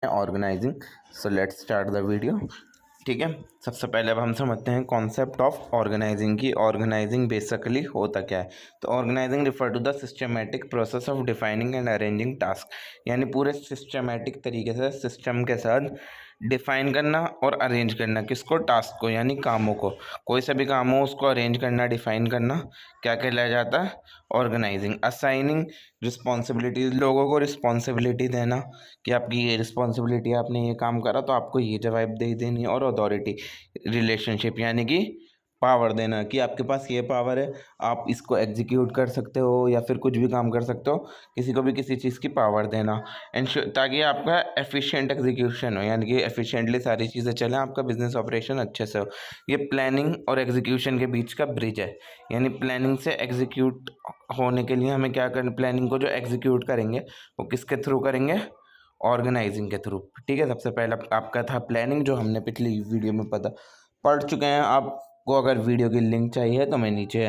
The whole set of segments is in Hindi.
Organising. So let's start the video. ठीक है, सबसे पहले अब हम समझते हैं कॉन्सेप्ट ऑफ ऑर्गेनाइजिंग की ऑर्गेनाइजिंग बेसिकली होता क्या है। तो organising refer to the systematic process of defining and arranging task, यानी पूरे सिस्टमेटिक तरीके से सिस्टम के साथ डिफाइन करना और अरेंज करना किसको, टास्क को, यानी कामों को। कोई सा भी काम हो उसको अरेंज करना, डिफाइन करना क्या कहलाया जाता है, ऑर्गेनाइजिंग। असाइनिंग रिस्पॉन्सिबिलिटीज, लोगों को रिस्पॉन्सिबिलिटी देना कि आपकी ये रिस्पॉन्सिबिलिटी, आपने ये काम करा तो आपको ये जवाब दे देनी। और अथॉरिटी रिलेशनशिप, यानी कि पावर देना कि आपके पास ये पावर है, आप इसको एग्जीक्यूट कर सकते हो या फिर कुछ भी काम कर सकते हो, किसी को भी किसी चीज़ की पावर देना। ताकि आपका एफिशिएंट एग्जीक्यूशन हो, यानी कि एफिशिएंटली सारी चीज़ें चलें, आपका बिजनेस ऑपरेशन अच्छे से हो। ये प्लानिंग और एग्जीक्यूशन के बीच का ब्रिज है, यानी प्लानिंग से एग्जीक्यूट होने के लिए हमें क्या करना, प्लानिंग को जो एग्जीक्यूट करेंगे वो किसके थ्रू करेंगे, ऑर्गेनाइजिंग के थ्रू। ठीक है, सबसे पहला आपका था प्लानिंग, जो हमने पिछली वीडियो में पढ़ चुके हैं। आपको अगर वीडियो की लिंक चाहिए तो मैं नीचे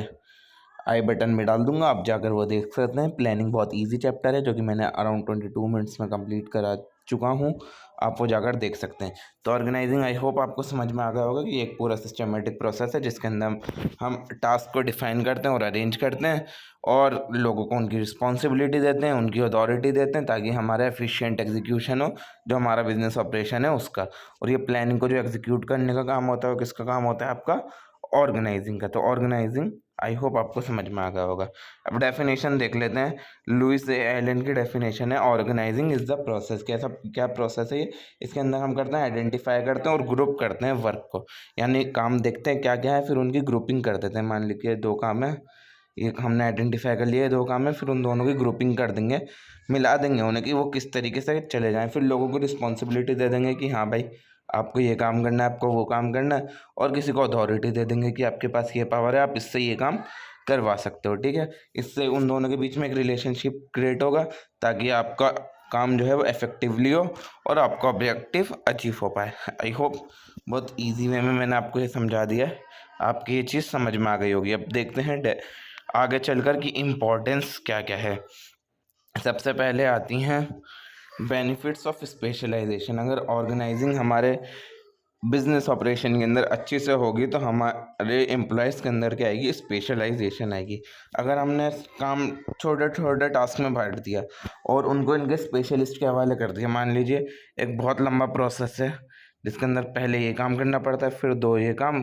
आई बटन में डाल दूंगा, आप जाकर वो देख सकते हैं। प्लानिंग बहुत इजी चैप्टर है जो कि मैंने अराउंड 22 मिनट्स में कंप्लीट करा चुका हूँ, आप वो जाकर देख सकते हैं। तो ऑर्गेनाइजिंग आई होप आपको समझ में आ गया होगा कि एक पूरा सिस्टमेटिक प्रोसेस है जिसके अंदर हम टास्क को डिफाइन करते हैं और अरेंज करते हैं और लोगों को उनकी रिस्पॉन्सिबिलिटी देते हैं, उनकी अथॉरिटी देते हैं, ताकि हमारा एफिशिएंट एग्जीक्यूशन हो जो हमारा बिजनेस ऑपरेशन है उसका। और ये प्लानिंग को जो एग्जीक्यूट करने का काम होता है वो किसका काम होता है, आपका ऑर्गेनाइजिंग का। तो ऑर्गेनाइजिंग आई होप आपको समझ में आ गया होगा। अब डेफिनेशन देख लेते हैं। लुइस ए एलन की डेफिनेशन है, ऑर्गेनाइजिंग इज द प्रोसेस। कैसा क्या प्रोसेस है ये, इसके अंदर हम करते हैं आइडेंटिफाई करते हैं और ग्रुप करते हैं वर्क को, यानी काम देखते हैं क्या क्या है, फिर उनकी ग्रुपिंग कर देते हैं। मान लीजिए 2 काम है, एक हमने आइडेंटिफाई कर लिया 2 काम है, फिर उन दोनों की ग्रुपिंग कर देंगे, मिला देंगे उन्हें कि वो किस तरीके से चले जाएं। फिर लोगों को रिस्पॉन्सिबिलिटी दे देंगे कि हाँ भाई आपको ये काम करना है, आपको वो काम करना है, और किसी को अथॉरिटी दे देंगे कि आपके पास ये पावर है, आप इससे ये काम करवा सकते हो। ठीक है, इससे उन दोनों के बीच में एक रिलेशनशिप क्रिएट होगा ताकि आपका काम जो है वो इफेक्टिवली हो और आपका ऑब्जेक्टिव अचीव हो पाए। आई होप बहुत इजी वे में मैंने आपको ये समझा दिया है, आपकी ये चीज़ समझ में आ गई होगी। अब देखते हैं आगे चलकर कि इम्पोर्टेंस क्या क्या है। सबसे पहले आती हैं बेनिफिट्स ऑफ स्पेशलाइजेशन। अगर ऑर्गेनाइजिंग हमारे बिजनेस ऑपरेशन के अंदर अच्छी से होगी तो हमारे एम्प्लॉयज़ के अंदर क्या आएगी, स्पेशलाइजेशन आएगी। अगर हमने काम छोटे छोटे टास्क में बांट दिया और उनको इनके स्पेशलिस्ट के हवाले कर दिया, मान लीजिए एक बहुत लंबा प्रोसेस है जिसके अंदर पहले ये काम करना पड़ता है, फिर 2 ये काम,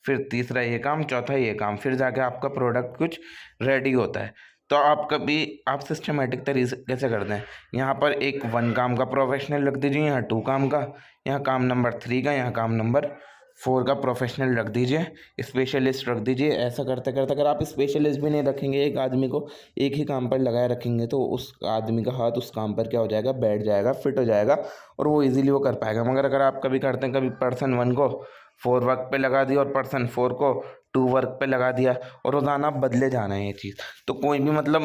फिर तीसरा ये काम, चौथा ये काम, फिर जाके आपका प्रोडक्ट कुछ रेडी होता है। तो आप सिस्टमेटिक तरीके से कर दें, यहाँ पर एक 1 काम का प्रोफेशनल रख दीजिए, यहाँ 2 काम का, यहाँ काम नंबर 3 का, यहाँ काम नंबर 4 का प्रोफेशनल रख दीजिए, स्पेशलिस्ट रख दीजिए। ऐसा करते करते अगर आप स्पेशलिस्ट भी नहीं रखेंगे, एक आदमी को एक ही काम पर लगाए रखेंगे, तो उस आदमी का हाथ उस काम पर क्या हो जाएगा, बैठ जाएगा, फिट हो जाएगा और वो इजीली वो कर पाएगा। मगर अगर आप कभी करते हैं, कभी पर्सन 1 को 4 वर्क पे लगा दिया और पर्सन 4 को 2 वर्क पे लगा दिया और रोज़ाना बदले जाना है ये चीज़, तो कोई भी मतलब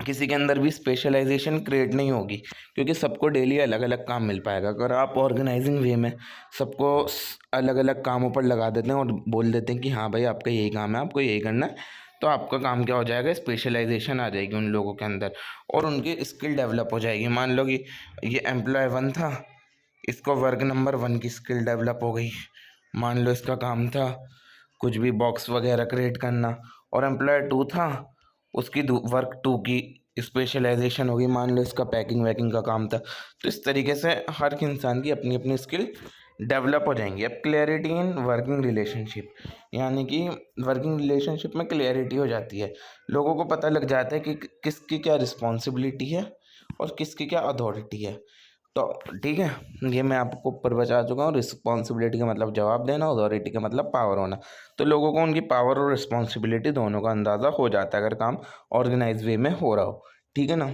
किसी के अंदर भी स्पेशलाइजेशन क्रिएट नहीं होगी, क्योंकि सबको डेली अलग अलग काम मिल पाएगा। अगर आप ऑर्गेनाइजिंग वे में सबको अलग अलग कामों पर लगा देते हैं और बोल देते हैं कि हाँ भाई आपका यही काम है, आपको यही करना है, तो आपका काम क्या हो जाएगा, स्पेशलाइजेशन आ जाएगी उन लोगों के अंदर और उनकी स्किल डेवलप हो जाएगी। मान लो कि ये एम्प्लॉय 1 था, इसको वर्क नंबर 1 की स्किल डेवलप हो गई। मान लो इसका काम था कुछ भी बॉक्स वगैरह क्रिएट करना, और एम्प्लॉय 2 था, उसकी वर्क 2 की स्पेशलाइजेशन होगी। मान लो इसका पैकिंग वैकिंग का काम था। तो इस तरीके से हर इंसान की अपनी अपनी स्किल डेवलप हो जाएंगी। अब क्लियरिटी इन वर्किंग रिलेशनशिप, यानी कि वर्किंग रिलेशनशिप में क्लियरिटी हो जाती है, लोगों को पता लग जाता है कि किसकी क्या रिस्पॉन्सिबिलिटी है और किसकी क्या अथॉरिटी है। तो ठीक है, ये मैं आपको ऊपर बता चुका हूँ। रिस्पॉन्सिबिलिटी का मतलब जवाब देना, अथॉरिटी का मतलब पावर होना। तो लोगों को उनकी पावर और रिस्पॉन्सिबिलिटी दोनों का अंदाज़ा हो जाता है अगर काम ऑर्गेनाइज वे में हो रहा हो। ठीक है ना।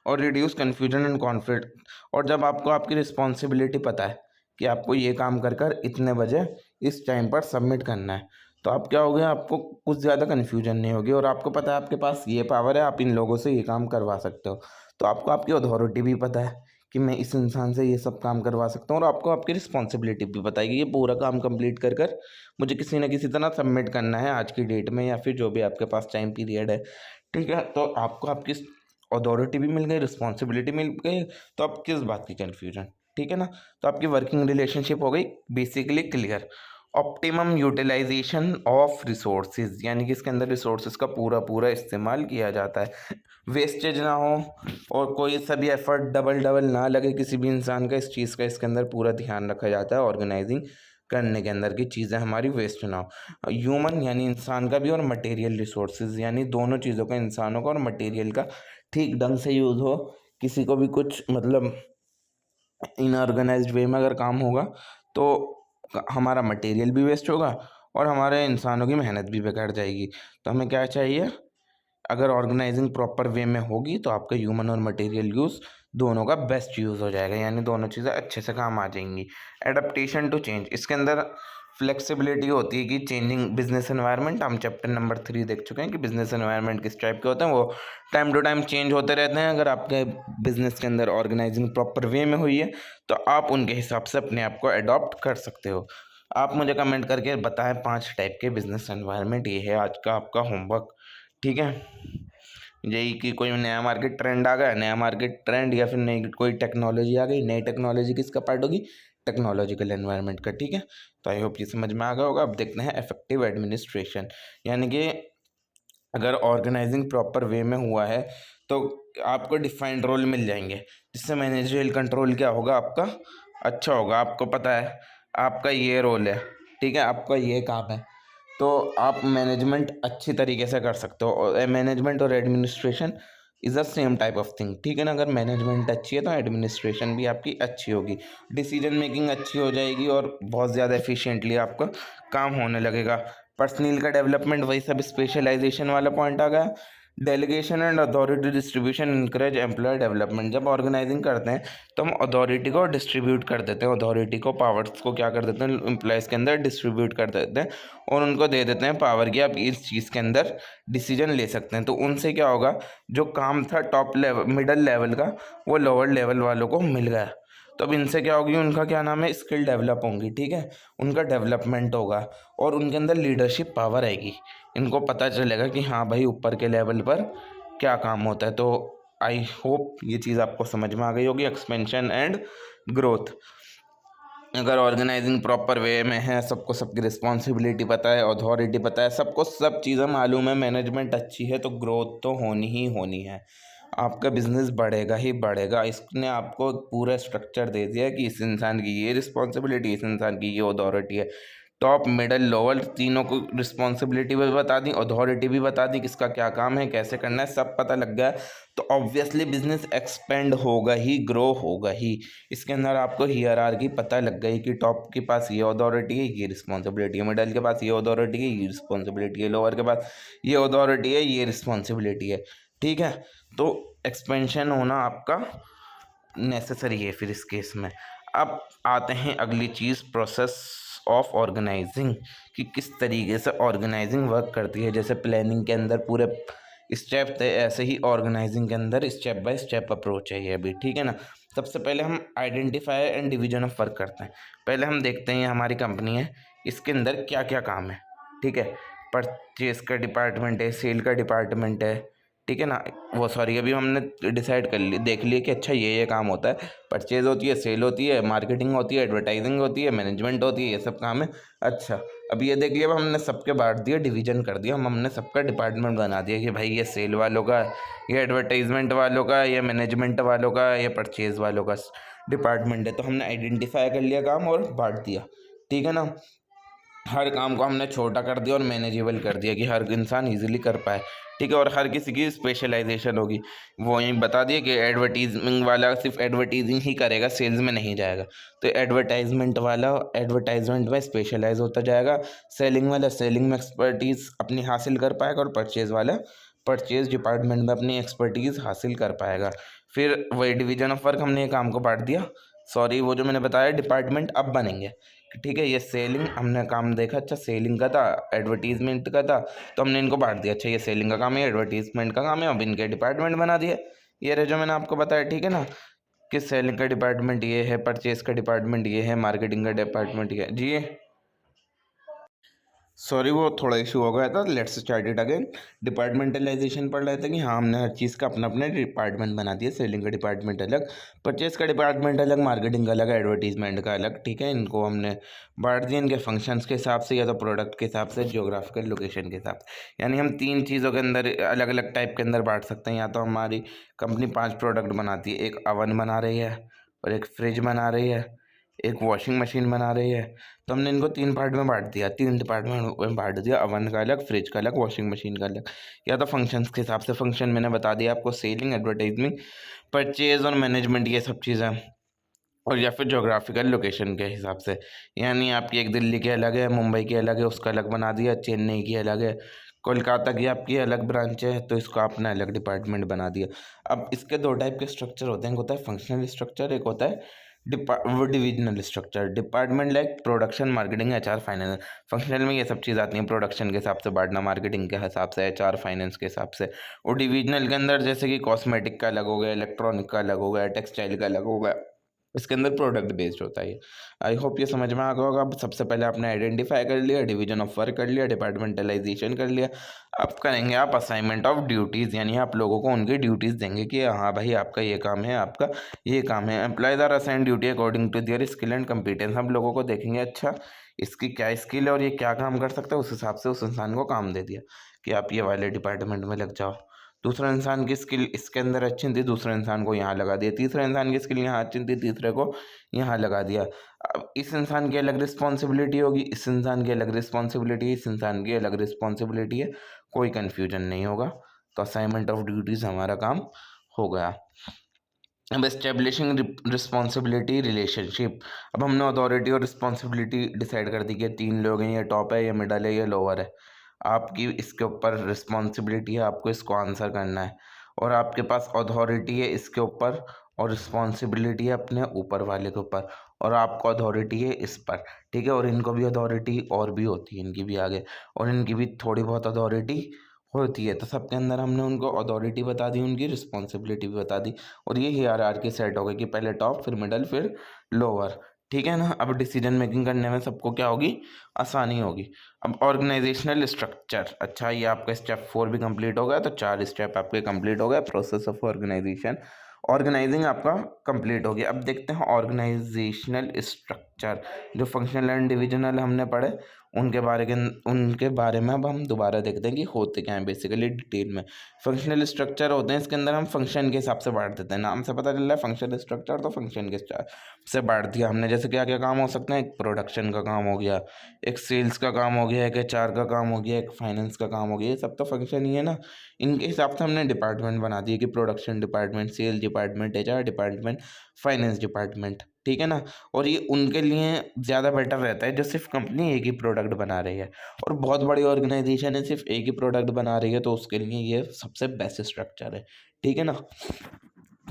और रिड्यूस कन्फ्यूजन एंड कॉन्फ्लिक्ट। और जब आपको आपकी रिस्पॉन्सिबिलिटी पता है कि आपको ये काम कर कर इतने बजे इस टाइम पर सबमिट करना है, तो आप क्या हो गया, आपको कुछ ज़्यादा कन्फ्यूजन नहीं होगी और आपको पता है आपके पास ये पावर है, आप इन लोगों से ये काम करवा सकते हो। तो आपको आपकी अथॉरिटी भी पता है कि मैं इस इंसान से ये सब काम करवा सकता हूँ, और आपको आपकी रिस्पॉन्सिबिलिटी भी पता है कि ये पूरा काम कंप्लीट कर कर मुझे किसी न किसी तरह सबमिट करना है आज की डेट में, या फिर जो भी आपके पास टाइम पीरियड है। ठीक है, तो आपको आपकी अथॉरिटी भी मिल गई, रिस्पॉन्सिबिलिटी मिल गई, तो अब किस बात की कन्फ्यूजन, ठीक है ना। तो आपकी वर्किंग रिलेशनशिप हो गई basically clear. Optimum utilisation of resources, यानी कि इसके अंदर रिसोर्सेज का पूरा पूरा इस्तेमाल किया जाता है, वेस्टेज ना हो और कोई सा भी एफर्ट डबल डबल ना लगे किसी भी इंसान का, इस चीज़ का इसके अंदर पूरा ध्यान रखा जाता है ऑर्गेनाइजिंग करने के अंदर की चीज़ें हमारी वेस्ट ना हो। ह्यूमन यानी इंसान का भी और मटेरियल रिसोर्सेज यानी दोनों चीज़ों का, इंसानों का और मटेरियल का ठीक ढंग से यूज़ हो। किसी को भी कुछ मतलब इनऑर्गेनाइज्ड वे में अगर काम होगा तो हमारा मटेरियल भी वेस्ट होगा और हमारे इंसानों की मेहनत भी बेकार जाएगी। तो हमें क्या चाहिए, अगर ऑर्गेनाइजिंग प्रॉपर वे में होगी तो आपका ह्यूमन और मटेरियल यूज़ दोनों का बेस्ट यूज़ हो जाएगा, यानी दोनों चीज़ें अच्छे से काम आ जाएंगी। एडेप्टेशन टू चेंज, इसके अंदर फ्लेक्सिबिलिटी होती है कि चेंजिंग बिजनेस एनवायरनमेंट, हम चैप्टर नंबर 3 देख चुके हैं कि बिजनेस एनवायरनमेंट किस टाइप के होते हैं, वो टाइम टू टाइम चेंज होते रहते हैं। अगर आपके बिजनेस के अंदर ऑर्गेनाइजिंग प्रॉपर वे में हुई है तो आप उनके हिसाब से अपने आप को अडॉप्ट कर सकते हो। आप मुझे कमेंट करके बताएं 5 टाइप के बिजनेस एनवायरनमेंट, ये है आज का आपका होमवर्क, ठीक है। यही कि कोई नया मार्केट ट्रेंड आ गया, नया मार्केट ट्रेंड या फिर नई कोई टेक्नोलॉजी आ गई, नई टेक्नोलॉजी किसका पार्ट होगी, टेक्नोलॉजिकल एनवायरनमेंट का, ठीक है। तो आई होप ये समझ में आ गया होगा। अब देखते हैं इफेक्टिव एडमिनिस्ट्रेशन, यानी कि अगर ऑर्गेनाइजिंग प्रॉपर वे में हुआ है तो आपको डिफाइंड रोल मिल जाएंगे, जिससे मैनेजरियल कंट्रोल क्या होगा आपका अच्छा होगा। आपको पता है आपका ये रोल है, ठीक है, आपका ये काम है, तो आप मैनेजमेंट अच्छी तरीके से कर सकते हो। और मैनेजमेंट और administration is the same type of thing, ठीक है ना। अगर मैनेजमेंट अच्छी है तो एडमिनिस्ट्रेशन भी आपकी अच्छी होगी, डिसीजन मेकिंग अच्छी हो जाएगी और बहुत ज़्यादा एफिशिएंटली आपका काम होने लगेगा। पर्सनल का डेवलपमेंट, वही सब स्पेशलाइजेशन वाला पॉइंट आ गया। Delegation and authority distribution encourage employ development, जब ऑर्गेनाइजिंग करते हैं तो हम अथॉरिटी को डिस्ट्रीब्यूट कर देते हैं, अथॉरिटी को पावर्स को क्या कर देते हैं, एम्प्लॉयज़ के अंदर डिस्ट्रीब्यूट कर देते हैं और उनको दे देते हैं पावर की आप इस चीज़ के अंदर डिसीजन ले सकते हैं। तो उनसे क्या होगा, जो काम था टॉप लेवल मिडल लेवल का वो लोअर लेवल वालों को मिल गया। तो अब इनसे क्या होगी, उनका क्या नाम है, स्किल डेवलप होंगी, ठीक है, उनका डेवलपमेंट होगा और उनके अंदर लीडरशिप पावर आएगी। इनको पता चलेगा कि हाँ भाई ऊपर के लेवल पर क्या काम होता है। तो आई होप ये चीज़ आपको समझ में आ गई होगी। एक्सपेंशन एंड ग्रोथ, अगर ऑर्गेनाइजिंग प्रॉपर वे में है, सबको सबकी रिस्पॉन्सिबिलिटी पता है, अथॉरिटी पता है, सबको सब चीज़ें मालूम है, मैनेजमेंट अच्छी है, तो ग्रोथ तो होनी ही होनी है। आपका बिजनेस बढ़ेगा ही बढ़ेगा। इसने आपको पूरा स्ट्रक्चर दे दिया है कि इस इंसान की ये रिस्पॉन्सिबिलिटी, इस इंसान की ये अथॉरिटी है। टॉप मिडल लोअर तीनों को रिस्पॉन्सिबिलिटी भी बता दी, अथॉरिटी भी बता दी, किसका क्या काम है, कैसे करना है, सब पता लग गया। तो ऑब्वियसली बिजनेस एक्सपेंड होगा ही, ग्रो होगा ही। इसके अंदर आपको हियरार्की पता लग गई कि टॉप के पास ये अथॉरिटी है, ये रिस्पॉन्सिबिलिटी है, मिडल के पास ये अथॉरिटी है, ये रिस्पॉन्सिबिलिटी है, लोअर के पास ये अथॉरिटी है, ये रिस्पॉन्सिबिलिटी है, ठीक है। तो एक्सपेंशन होना आपका नेसेसरी है फिर इस केस में। अब आते हैं अगली चीज़, प्रोसेस ऑफ ऑर्गेनाइजिंग, कि किस तरीके से ऑर्गेनाइजिंग वर्क करती है। जैसे प्लानिंग के अंदर पूरे स्टेप थे, ऐसे ही ऑर्गेनाइजिंग के अंदर स्टेप बाय स्टेप अप्रोच है ये अभी, ठीक है ना। सबसे पहले हम identify and division of work करते हैं। पहले हम देखते हैं ये हमारी कंपनी है, इसके अंदर क्या क्या काम है, ठीक है। परचेज का डिपार्टमेंट है, सेल का डिपार्टमेंट है, ठीक है ना। वो सॉरी अभी हमने डिसाइड कर ली, देख लिए कि अच्छा ये काम होता है, परचेज होती है, सेल होती है, मार्केटिंग होती है, एडवर्टाइजिंग होती है, मैनेजमेंट होती है, ये सब काम है। अच्छा अब ये देख लिया, अब हमने सबके बांट दिया, डिवीजन कर दिया, हमने सबका डिपार्टमेंट बना दिया कि भाई ये सेल वालों का, ये एडवर्टाइजमेंट वालों का, ये मैनेजमेंट वालों का, ये परचेज वालों का डिपार्टमेंट है। तो हमने आइडेंटिफाई कर लिया काम और बांट दिया, ठीक है ना। हर काम को हमने छोटा कर दिया और मैनेजेबल कर दिया कि हर इंसान इजीली कर पाए, ठीक है। और हर किसी की स्पेशलाइजेशन होगी, वो यही बता दिए कि एडवर्टीजमेंट वाला सिर्फ एडवर्टीजिंग ही करेगा, सेल्स में नहीं जाएगा। तो एडवर्टाइजमेंट वाला एडवर्टाइजमेंट में स्पेशलाइज होता जाएगा, सेलिंग वाला सेलिंग में एक्सपर्टीज़ अपनी हासिल कर पाएगा और परचेज वाला परचेज डिपार्टमेंट में अपनी एक्सपर्टीज़ हासिल कर पाएगा। फिर वही डिवीजन ऑफ वर्क, हमने ये काम को बांट दिया, सॉरी वो जो मैंने बताया डिपार्टमेंट अब बनेंगे, ठीक है। ये सेलिंग हमने काम देखा, अच्छा सेलिंग का था, एडवर्टीजमेंट का था, तो हमने इनको बांट दिया, अच्छा ये सेलिंग का काम है, एडवर्टीजमेंट का काम है, अब इनके डिपार्टमेंट बना दिए। ये रहे जो मैंने आपको बताया, ठीक है ना, कि सेलिंग का डिपार्टमेंट ये है, परचेज का डिपार्टमेंट ये है, मार्केटिंग का डिपार्टमेंट ये है जी। सॉरी वो थोड़ा इशू हो गया था। Let's start it again. Departmentalisation पढ़ रहे थे कि हाँ हमने हर चीज़ का अपना अपना डिपार्टमेंट बना दिया। सेलिंग का डिपार्टमेंट अलग, परचेज का डिपार्टमेंट अलग, मार्केटिंग का अलग, एडवर्टीजमेंट का अलग। ठीक है, इनको हमने बांट दिया इनके फंक्शंस के हिसाब से या तो प्रोडक्ट के हिसाब से, जियोग्राफिकल लोकेशन के हिसाब से। यानी हम 3 चीज़ों के अंदर अलग अलग टाइप के अंदर बांट सकते हैं। या तो हमारी कंपनी 5 प्रोडक्ट बनाती है, एक अवन बना रही है और एक फ्रिज बना रही है, एक वॉशिंग मशीन बना रही है। तो हमने इनको 3 पार्ट में बांट दिया, 3 डिपार्टमेंट में बांट दिया, अवन का अलग, फ्रिज का अलग, वॉशिंग मशीन का अलग। या तो फंक्शंस के हिसाब से, फंक्शन मैंने बता दिया आपको, सेलिंग, एडवर्टाइजमेंट, परचेज और मैनेजमेंट, ये सब चीज़ें। और या फिर जोग्राफिकल लोकेशन के हिसाब से, यानी आपकी एक दिल्ली की अलग है, मुंबई की अलग है, उसका अलग बना दिया, चेन्नई की अलग है, कोलकाता की आपकी अलग ब्रांच है तो इसको आपने अलग डिपार्टमेंट बना दिया। अब इसके 2 टाइप के स्ट्रक्चर होते हैं, एक होता है फंक्शनल स्ट्रक्चर, एक होता है divisional structure. Department like production, marketing, HR, finance. Functional में ये सब चीज़ आती हैं, प्रोडक्शन के हिसाब से बांटना, मार्केटिंग के हिसाब से, एचआर, फाइनेंस के हिसाब से। और डिविजनल के अंदर जैसे कि कॉस्मेटिक का अलग हो गया, इलेक्ट्रॉनिक का अलग हो गया, टेक्सटाइल का अलग हो गया, इसके अंदर प्रोडक्ट बेस्ड होता है। आई होप ये समझ में आ गया होगा। अब सबसे पहले आपने आइडेंटिफाई कर लिया, डिवीजन ऑफ वर्क कर लिया, डिपार्टमेंटलाइजेशन कर लिया। अब करेंगे आप असाइनमेंट ऑफ ड्यूटीज़, यानी आप लोगों को उनकी ड्यूटीज़ देंगे कि हाँ भाई आपका ये काम है, आपका ये काम है। Employees are assign duty according to their skill and competence. हम लोगों को देखेंगे अच्छा इसकी क्या स्किल है और ये क्या काम कर सकता है, उस हिसाब से उस इंसान को काम दे दिया कि आप ये वाले डिपार्टमेंट में लग जाओ। दूसरा इंसान की स्किल इसके अंदर अच्छी थी, दूसरे इंसान को यहाँ लगा दिया। तीसरा इंसान की स्किल यहाँ अच्छी थी, तीसरे को यहाँ लगा दिया। अब इस इंसान की अलग रिस्पॉन्सिबिलिटी होगी, इस इंसान की अलग रिस्पॉन्सिबिलिटी, इस इंसान की अलग रिस्पॉन्सिबिलिटी है, कोई कन्फ्यूजन नहीं होगा। तो असाइनमेंट ऑफ ड्यूटीज़ हमारा काम हो गया। अब एस्टेब्लिशिंग रिस्पॉन्सिबिलिटी रिलेशनशिप। अब हमने अथॉरिटी और रिस्पॉन्सिबिलिटी डिसाइड कर दी कि 3 लोग हैं, ये टॉप है, ये मिडल है, ये लोअर है। आपकी इसके ऊपर रिस्पॉन्सिबिलिटी है, आपको इसको आंसर करना है। और आपके पास अथॉरिटी है इसके ऊपर और रिस्पॉन्सिबिलिटी है अपने ऊपर वाले के ऊपर, और आपको अथॉरिटी है इस पर। ठीक है, और इनको भी अथॉरिटी और भी होती है, इनकी भी आगे, और इनकी भी थोड़ी बहुत अथॉरिटी होती है। तो सबके अंदर हमने उनको अथॉरिटी बता दी, उनकी रिस्पॉन्सिबिलिटी भी बता दी, और ये हियरार्की सेट हो गई कि पहले टॉप, फिर मिडल, फिर लोअर। ठीक है ना। अब डिसीजन मेकिंग करने में सबको क्या होगी, आसानी होगी। अब ऑर्गेनाइजेशनल स्ट्रक्चर, अच्छा ये आपका स्टेप 4 भी कंप्लीट हो गया, तो 4 स्टेप आपके कंप्लीट हो गए। प्रोसेस ऑफ ऑर्गेनाइजेशन, ऑर्गेनाइजिंग आपका कंप्लीट हो गया। अब देखते हैं ऑर्गेनाइजेशनल स्ट्रक्चर, जो फंक्शनल एंड डिविजनल हमने पढ़े उनके बारे में अब हम दोबारा देखते हैं कि होते क्या हैं बेसिकली डिटेल में। फंक्शनल स्ट्रक्चर होते हैं, इसके अंदर हम फंक्शन के हिसाब से बांट देते हैं। नाम से पता चल रहा है फंक्शनल स्ट्रक्चर, तो फंक्शन के से बांट दिया हमने। जैसे क्या क्या काम हो सकते हैं, एक प्रोडक्शन का काम हो गया, एक सेल्स का काम हो गया, एक एचआर का काम हो गया, एक फाइनेंस का काम हो गया। ये सब तो फंक्शन ही है ना। इनके हिसाब से हमने डिपार्टमेंट बना दिए कि production department, sales department, HR department, finance department. ठीक है ना। और ये उनके लिए ज़्यादा बेटर रहता है जो सिर्फ कंपनी एक ही प्रोडक्ट बना रही है, और बहुत बड़ी ऑर्गेनाइजेशन है सिर्फ एक ही प्रोडक्ट बना रही है, तो उसके लिए ये सबसे बेस्ट स्ट्रक्चर है। ठीक है ना।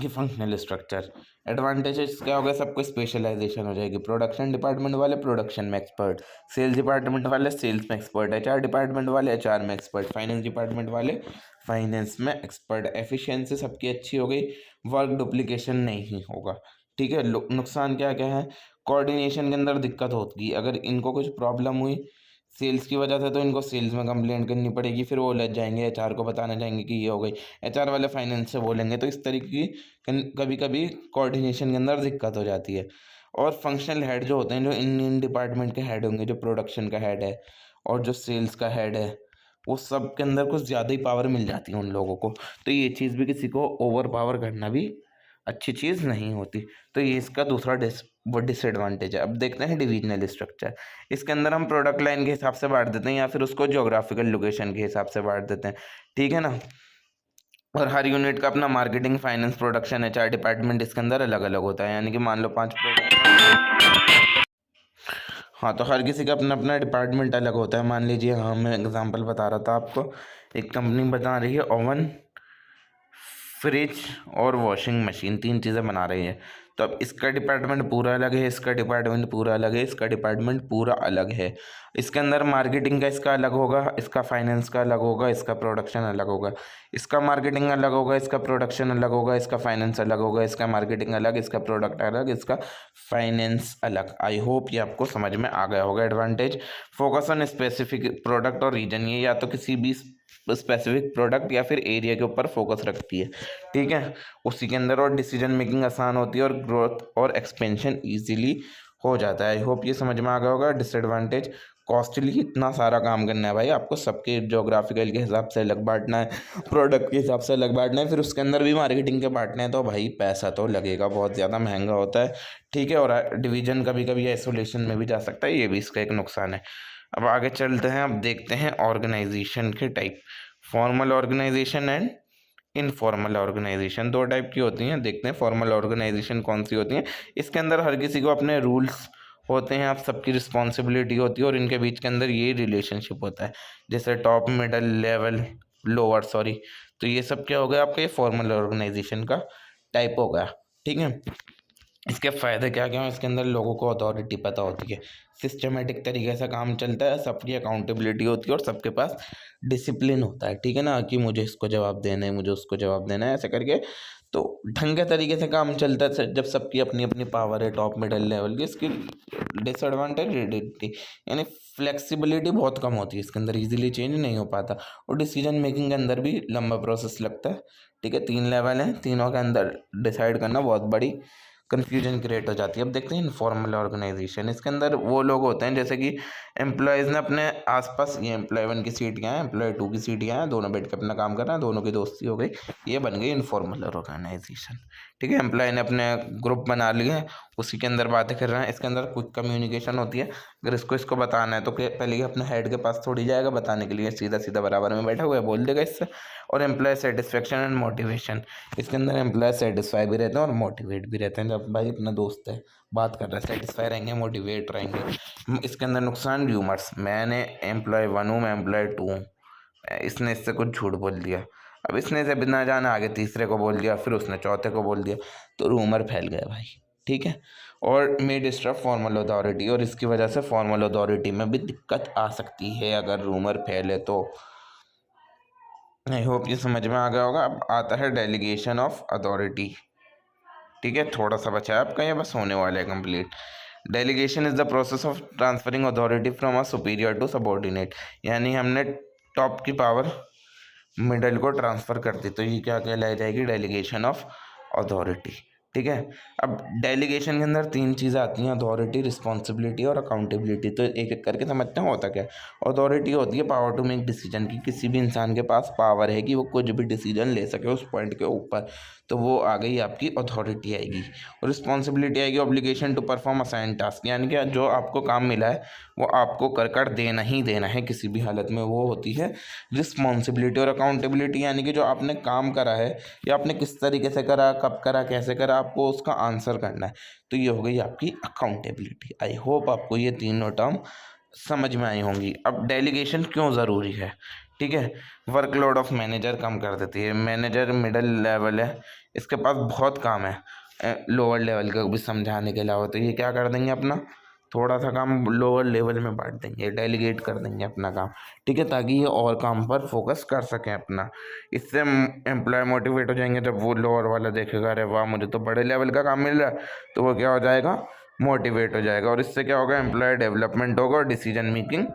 ये फंक्शनल स्ट्रक्चर एडवांटेजेस क्या हो गया, सबको स्पेशलाइजेशन हो जाएगी। प्रोडक्शन डिपार्टमेंट वाले प्रोडक्शन में एक्सपर्ट, सेल्स डिपार्टमेंट वाले सेल्स में एक्सपर्ट, एचआर डिपार्टमेंट वाले एचआर में एक्सपर्ट, फाइनेंस डिपार्टमेंट वाले फाइनेंस में एक्सपर्ट। एफिशिएंसी सबकी अच्छी हो गई, वर्क डुप्लीकेशन नहीं होगा। ठीक है। नुकसान क्या क्या है, कोऑर्डिनेशन के अंदर दिक्कत होगी। अगर इनको कुछ प्रॉब्लम हुई सेल्स की वजह से, तो इनको सेल्स में कंप्लेंट करनी पड़ेगी, फिर वो उलझ जाएंगे, एचआर को बताने जाएंगे कि ये हो गई, एचआर वाले फाइनेंस से बोलेंगे। तो इस तरीके की कभी कभी कोऑर्डिनेशन के अंदर दिक्कत हो जाती है। और फंक्शनल हेड जो होते हैं, जो इन डिपार्टमेंट के हेड होंगे, जो प्रोडक्शन का हेड है और जो सेल्स का हेड है, वो सब के अंदर कुछ ज़्यादा ही पावर मिल जाती है उन लोगों को। तो ये चीज़ भी किसी को ओवर पावर करना भी अच्छी चीज़ नहीं होती। तो ये इसका दूसरा डिसएडवांटेज है। अब देखते हैं डिविजनल स्ट्रक्चर। इसके अंदर हम प्रोडक्ट लाइन के हिसाब से बांट देते हैं या फिर उसको ज्योग्राफिकल लोकेशन के हिसाब से बांट देते हैं। ठीक है ना। और हर यूनिट का अपना marketing, finance, production, HR department इसके अंदर अलग अलग होता है। यानी कि मान लो 5 प्रोडक्ट, हाँ, तो हर किसी का अपना अपना डिपार्टमेंट अलग होता है। मान लीजिए, हाँ मैं एग्जांपल बता रहा था आपको, एक कंपनी बता रही है ओवन, फ्रिज और वॉशिंग मशीन, 3 चीज़ें बना रही है। तो अब इसका डिपार्टमेंट पूरा अलग है, इसका डिपार्टमेंट पूरा अलग है, इसका डिपार्टमेंट पूरा अलग है। इसके अंदर मार्केटिंग का इसका अलग होगा, इसका फाइनेंस का अलग होगा, इसका प्रोडक्शन अलग होगा, इसका मार्केटिंग अलग होगा, इसका प्रोडक्शन अलग होगा, इसका फाइनेंस अलग होगा, इसका मार्केटिंग अलग, इसका प्रोडक्ट अलग, इसका फाइनेंस अलग। आई होप ये आपको समझ में आ गया होगा। Advantage, focus on specific product और रीजन, ये या तो किसी भी स्पेसिफिक प्रोडक्ट या फिर एरिया के ऊपर फोकस रखती है, ठीक है, उसी के अंदर, और डिसीजन मेकिंग आसान होती है और ग्रोथ और एक्सपेंशन इजीली हो जाता है। आई होप ये समझ में आ गया होगा। डिसएडवांटेज, कॉस्टली, इतना सारा काम करना है भाई आपको, सबके जोग्राफिकल के हिसाब से अलग बांटना है, प्रोडक्ट के हिसाब से अलग बांटना है, फिर उसके अंदर भी मार्केटिंग के बांटने हैं, तो भाई पैसा तो लगेगा, बहुत ज़्यादा महंगा होता है, ठीक है। और डिवीजन कभी कभी आइसोलेशन में भी जा सकता है, ये भी इसका एक नुकसान है। अब आगे चलते हैं, अब देखते हैं ऑर्गेनाइजेशन के type. Formal organisation and informal organisation, दो टाइप की होती हैं। देखते हैं फॉर्मल ऑर्गेनाइजेशन कौन सी होती हैं। इसके अंदर हर किसी को अपने रूल्स होते हैं, आप सबकी रिस्पॉन्सिबिलिटी होती है, और इनके बीच के अंदर ये रिलेशनशिप होता है, जैसे top, middle, level, lower, sorry. तो ये सब क्या हो गया आपका, ये फॉर्मल ऑर्गेनाइजेशन का टाइप हो गया, ठीक है। इसके फ़ायदे क्या क्या हैं, इसके अंदर लोगों को अथॉरिटी पता होती है, सिस्टमेटिक तरीके से काम चलता है, सबकी अकाउंटेबिलिटी होती है, और सबके पास डिसिप्लिन होता है, ठीक है ना, कि मुझे इसको जवाब देना है, मुझे उसको जवाब देना है, ऐसे करके। तो ढंग के तरीके से काम चलता है जब सबकी अपनी अपनी पावर है, टॉप, मिडल लेवल की। इसकी डिसएडवांटेज, रिजिडिटी, यानी फ्लेक्सिबिलिटी बहुत कम होती है इसके अंदर, इजीली चेंज नहीं हो पाता, और डिसीजन मेकिंग के अंदर भी लंबा प्रोसेस लगता है, ठीक है। 3 लेवल हैं, तीनों के अंदर डिसाइड करना बहुत बड़ी कन्फ्यूजन क्रिएट हो जाती है। अब देखते हैं इनफॉर्मल ऑर्गेनाइजेशन। इसके अंदर वो लोग होते हैं, जैसे कि एम्प्लॉयज़ ने अपने आसपास, ये एम्प्लॉय 1 की सीट क्या है, एम्प्लॉय 2 की सीट क्या है, दोनों बैठ के अपना काम कर रहे हैं, दोनों की दोस्ती हो गई, ये बन गई इनफॉर्मल ऑर्गेनाइजेशन, ठीक है। एम्प्लॉय ने अपने ग्रुप बना लिए हैं, उसी के अंदर बातें कर रहे हैं। इसके अंदर कुछ कम्युनिकेशन होती है, अगर इसको बताना है तो पहले ही अपने हेड के पास थोड़ी जाएगा बताने के लिए, सीधा सीधा बराबर में बैठा हुआ है, बोल देगा इससे। और एम्प्लॉय सेटिस्फेक्शन एंड मोटिवेशन, इसके अंदर एम्प्लॉय सेटिस्फाई भी रहते हैं और मोटिवेट भी रहते हैं। जब भाई अपना दोस्त है, बात कर रहा है, सेटिस्फाई रहेंगे, मोटिवेट रहेंगे। इसके अंदर नुकसान, र्यूमर्स, मैंने एम्प्लॉय 1 हूँ, मैं एम्प्लॉय 2 हूँ, इसने इससे कुछ झूठ बोल दिया, अब इसने इसे बिना जाने आगे तीसरे को बोल दिया, फिर उसने चौथे को बोल दिया, तो रूमर फैल गया भाई, ठीक है। और मे डिस्टर्ब फॉर्मल अथॉरिटी, और इसकी वजह से फॉर्मल अथॉरिटी में भी दिक्कत आ सकती है अगर रूमर फैले तो। आई होप ये समझ में आ गया होगा। अब आता है डेलीगेशन ऑफ अथॉरिटी, ठीक है, थोड़ा सा बचा है आपका, ये बस होने वाला है complete. Delegation is the process of transferring authority from a superior to subordinate, यानी हमने टॉप की पावर मिडल को ट्रांसफ़र कर दी, तो ये क्या कहलाई जाएगी, डेलीगेशन ऑफ अथॉरिटी, ठीक है। अब डेलीगेशन के अंदर 3 चीज़ें आती हैं, अथॉरिटी, रिस्पॉन्सिबिलिटी और अकाउंटेबिलिटी। तो एक एक करके समझते हैं होता क्या है। अथॉरिटी होती है पावर टू मेक डिसीजन की, किसी भी इंसान के पास पावर है कि वो कुछ भी डिसीजन ले सके उस पॉइंट के ऊपर, तो वो आ गई आपकी अथॉरिटी आएगी। और रिस्पॉन्सिबिलिटी आएगी obligation to perform assign task, यानी कि जो आपको काम मिला है वो आपको कर देना ही देना है किसी भी हालत में, वो होती है रिस्पॉन्सिबिलिटी। और अकाउंटेबिलिटी यानी कि जो आपने काम करा है या आपने किस तरीके से करा, कब करा, कैसे करा, आपको उसका आंसर करना है, तो ये हो गई आपकी अकाउंटेबिलिटी। आई होप आपको ये तीनों टर्म समझ में आई होंगी। अब डेलीगेशन क्यों ज़रूरी है, ठीक है। वर्कलोड ऑफ मैनेजर कम कर देती है, मैनेजर मिडिल लेवल है, इसके पास बहुत काम है लोअर लेवल का भी समझाने के अलावा, तो ये क्या कर देंगे, अपना थोड़ा सा काम लोअर लेवल में बांट देंगे, डेलीगेट कर देंगे अपना काम, ठीक है, ताकि ये और काम पर फोकस कर सकें अपना। इससे एम्प्लॉय मोटिवेट हो जाएंगे, जब वो लोअर वाला देखेगा अरे वाह मुझे तो बड़े लेवल का काम मिल रहा है, तो वो क्या हो जाएगा, मोटिवेट हो जाएगा, और इससे क्या होगा, एम्प्लॉय डेवलपमेंट होगा और डिसीजन मेकिंग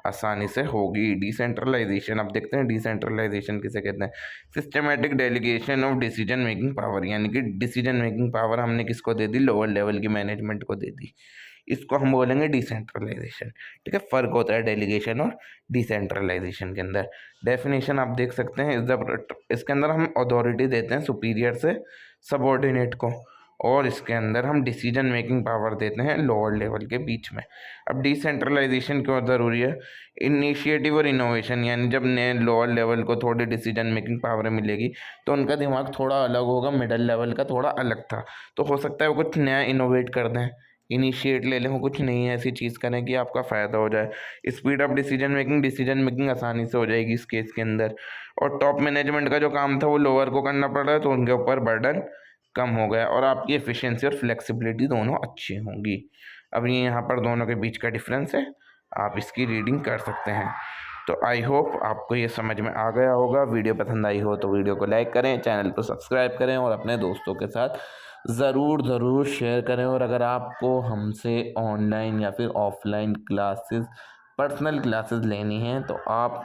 आसानी से होगी। डिसेंट्रलाइजेशन, अब देखते हैं डिसेंट्रलाइजेशन किसे कहते हैं। Systematic delegation of decision making power, यानी कि डिसीजन मेकिंग पावर हमने किसको दे दी, लोअर लेवल की मैनेजमेंट को दे दी, इसको हम बोलेंगे डिसेंट्रलाइजेशन, ठीक है। फ़र्क होता है डेलीगेशन और डिसेंट्रलाइजेशन के अंदर। डेफिनेशन आप देख सकते हैं, इसके अंदर हम अथॉरिटी देते हैं सुपीरियर से सबऑर्डिनेट को, और इसके अंदर हम डिसीजन मेकिंग पावर देते हैं लोअर लेवल के बीच में। अब डिसेंट्रलाइजेशन क्यों ज़रूरी है, इनिशिएटिव और इनोवेशन, यानी जब नए लोअर लेवल को थोड़ी डिसीजन मेकिंग पावर मिलेगी तो उनका दिमाग थोड़ा अलग होगा, मिडिल लेवल का थोड़ा अलग था, तो हो सकता है वो कुछ नया इनोवेट कर दें, इनिशिएट ले लें, वो कुछ नई ऐसी चीज़ करें कि आपका फ़ायदा हो जाए। स्पीड ऑफ डिसीजन मेकिंग आसानी से हो जाएगी इस केस के अंदर। और टॉप मैनेजमेंट का जो काम था वो लोअर को करना पड़ रहा है, तो उनके ऊपर बर्डन कम हो गया और आपकी एफिशिएंसी और फ्लेक्सिबिलिटी दोनों अच्छी होंगी। अब ये यहाँ पर दोनों के बीच का डिफरेंस है, आप इसकी रीडिंग कर सकते हैं। तो आई होप आपको ये समझ में आ गया होगा। वीडियो पसंद आई हो तो वीडियो को लाइक करें, चैनल को सब्सक्राइब करें और अपने दोस्तों के साथ ज़रूर शेयर करें। और अगर आपको हमसे ऑनलाइन या फिर ऑफलाइन क्लासेस, पर्सनल क्लासेस लेनी हैं तो आप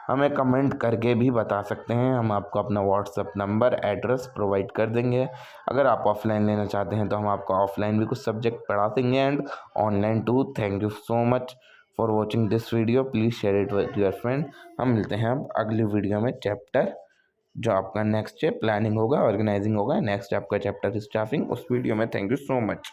हमें कमेंट करके भी बता सकते हैं। हम आपको अपना व्हाट्सएप नंबर, एड्रेस प्रोवाइड कर देंगे। अगर आप ऑफलाइन लेना चाहते हैं तो हम आपको ऑफलाइन भी कुछ सब्जेक्ट पढ़ा देंगे and online too. Thank you so much for watching this video, please share it with your friend. हम मिलते हैं अब अगली वीडियो में। चैप्टर जो आपका नेक्स्ट है प्लानिंग होगा, ऑर्गेनाइजिंग होगा, नेक्स्ट आपका चैप्टर स्टाफिंग, उस वीडियो में। Thank you so much.